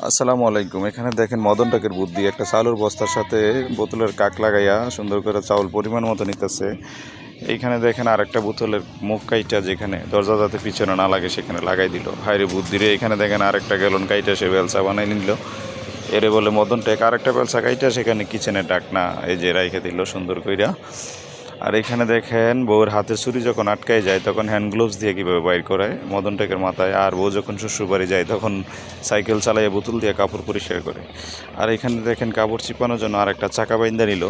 আসসালামু আলাইকুম। এখানে দেখেন মদন টাকের বুদ্ধি একটা চাউলের বস্তার সাথে বোতলের কাক লাগাইয়া সুন্দর করে চাউল পরিমাণ মতো নিতেছে। এইখানে দেখেন আরেকটা বোতলের মুখ কাইটা যেখানে দরজা যাতে পিছনে না লাগে সেখানে লাগাই দিল। হাইরে বুদ্ধিরে এখানে দেখেন আরেকটা গ্যালন কাইটা সে বেলসা বানাই নিল। এরে বলে মদন টেক আরেকটা বেলসা কাইটা সেখানে কিচেনে ডাকনা এই যে রাইখে দিল সুন্দর কইরা। আর এখানে দেখেন বউয়ের হাতের ছুরি যখন আটকায় যায় তখন হ্যান্ড গ্লোভস দিয়ে কীভাবে বাইর করায় মদন টেকের মাথায়। আর বউ যখন শ্বশুরবাড়ি যায় তখন সাইকেল চালাইয়ে বোতল দিয়ে কাপড় পরিষ্কার করে। আর এখানে দেখেন কাপড় চিপানোর জন্য আর একটা চাকা বাইন্দা নিল।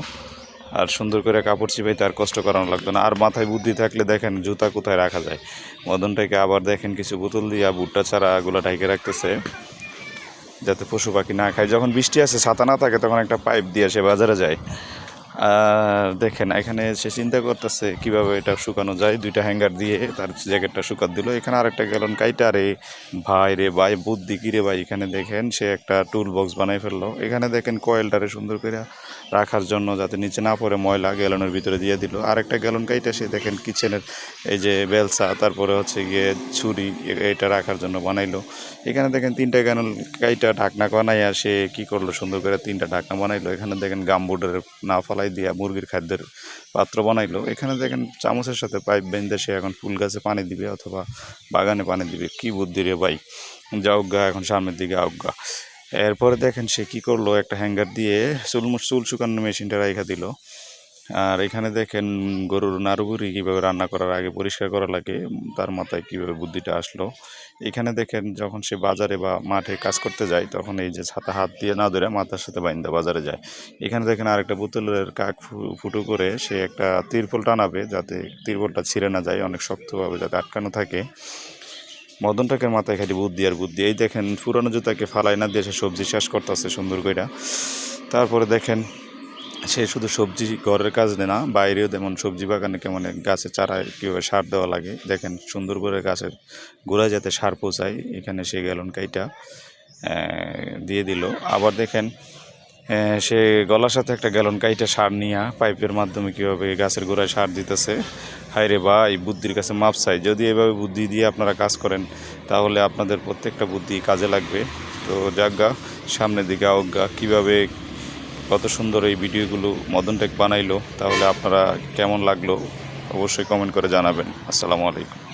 আর সুন্দর করে কাপড় চিপাইতে আর কষ্ট করানো লাগতো না। আর মাথায় বুদ্ধি থাকলে দেখেন জুতা কোথায় রাখা যায়। মদনটাকে আবার দেখেন কিছু বোতল দিয়ে ভুট্টা চারাগুলো ঢাইকে রাখতেছে যাতে পশু পাখি না খায়। যখন বৃষ্টি আসে ছাতা না থাকে তখন একটা পাইপ দিয়ে সে বাজারে যায়। দেখেন এখানে সে চিন্তা করতেছে কিভাবে এটা শুকানো যায়। দুইটা হ্যাঙ্গার দিয়ে তার জ্যাকেটটা শুকাত দিল। এখানে আরেকটা গ্যালন কাইটা রে ভাই বুদ্ধি কিরে ভাই। এখানে দেখেন সে একটা টুল বক্স বানাই ফেললো। এখানে দেখেন কয়েলটারে সুন্দর করে রাখার জন্য যাতে নিচে না পড়ে ময়লা গ্যালনের ভিতরে দিয়ে দিল। আরেকটা গ্যালন কাইটা সে দেখেন কিচেনের এই যে বেলসা তারপরে হচ্ছে গিয়ে ছুরি এটা রাখার জন্য বানাইলো। এখানে দেখেন তিনটা গ্যালন কাইটা ঢাকনা বানাইয়া সে কী করলো সুন্দর করে তিনটা ঢাকনা বানাইলো। এখানে দেখেন গামবোর্ডের না ফালাই দিয়া মুরগির খাদ্যের পাত্র বানাইলো। এখানে দেখেন চামচের সাথে পাইপ বেঁধে সে এখন ফুল গাছে পানি দিবে অথবা বাগানে পানি দিবে। কি বুদ্ধি রে ভাই, যাওগা এখন সামনের দিকে আউগা। এরপরে দেখেন সে কি করলো, একটা হ্যাঙ্গার দিয়ে চুল শুকানোর মেশিনটা রাইখা দিল। আর এখানে দেখেন গরুর নাড়ুগুড়ি কীভাবে রান্না করার আগে পরিষ্কার করা লাগে তার মাথায় কীভাবে বুদ্ধিটা আসলো। এখানে দেখেন যখন সে বাজারে বা মাঠে কাজ করতে যায় তখন এই যে ছাতা হাত দিয়ে না ধরে মাথার সাথে বাইন্দা বাজারে যায়। এখানে দেখেন আরেকটা বোতলের কাক ফুটো করে সে একটা তিরপল টানাবে যাতে তিরপলটা ছিঁড়ে না যায়, অনেক শক্তভাবে যাতে আটকানো থাকে। মদন টাকের মাথায় খালি বুদ্ধি আর বুদ্ধি। এই দেখেন পুরানো জুতাকে ফালাই না দিয়ে সে সবজি চাষ করতেছে সুন্দর কইরা। তারপরে দেখেন সে শুধু সবজি ঘরের কাজ না, বাইরেও যেমন সবজি বাগানে কেমন গাছের চারায় কীভাবে সার দেওয়া লাগে দেখেন সুন্দর করে গাছের গোড়ায় যাতে সার পৌঁছায় এখানে সে গ্যালন কাইটা দিয়ে দিল। আবার দেখেন সে গলার সাথে একটা গ্যালন কাইটা সার নিয়ে পাইপের মাধ্যমে কীভাবে গাছের গোড়ায় সার দিতেছে। হায়রে ভাই বুদ্ধির কাছে মাপ চাই। যদি এভাবে বুদ্ধি দিয়ে আপনারা কাজ করেন তাহলে আপনাদের প্রত্যেকটা বুদ্ধি কাজে লাগবে। তো যাজ্ঞা সামনের দিকে আজ্ঞা। কীভাবে কত সুন্দর এই ভিডিওগুলো মদন টেক বানাইলো, তাহলে আপনারা কেমন লাগলো অবশ্যই কমেন্ট করে জানাবেন। আসসালামু আলাইকুম।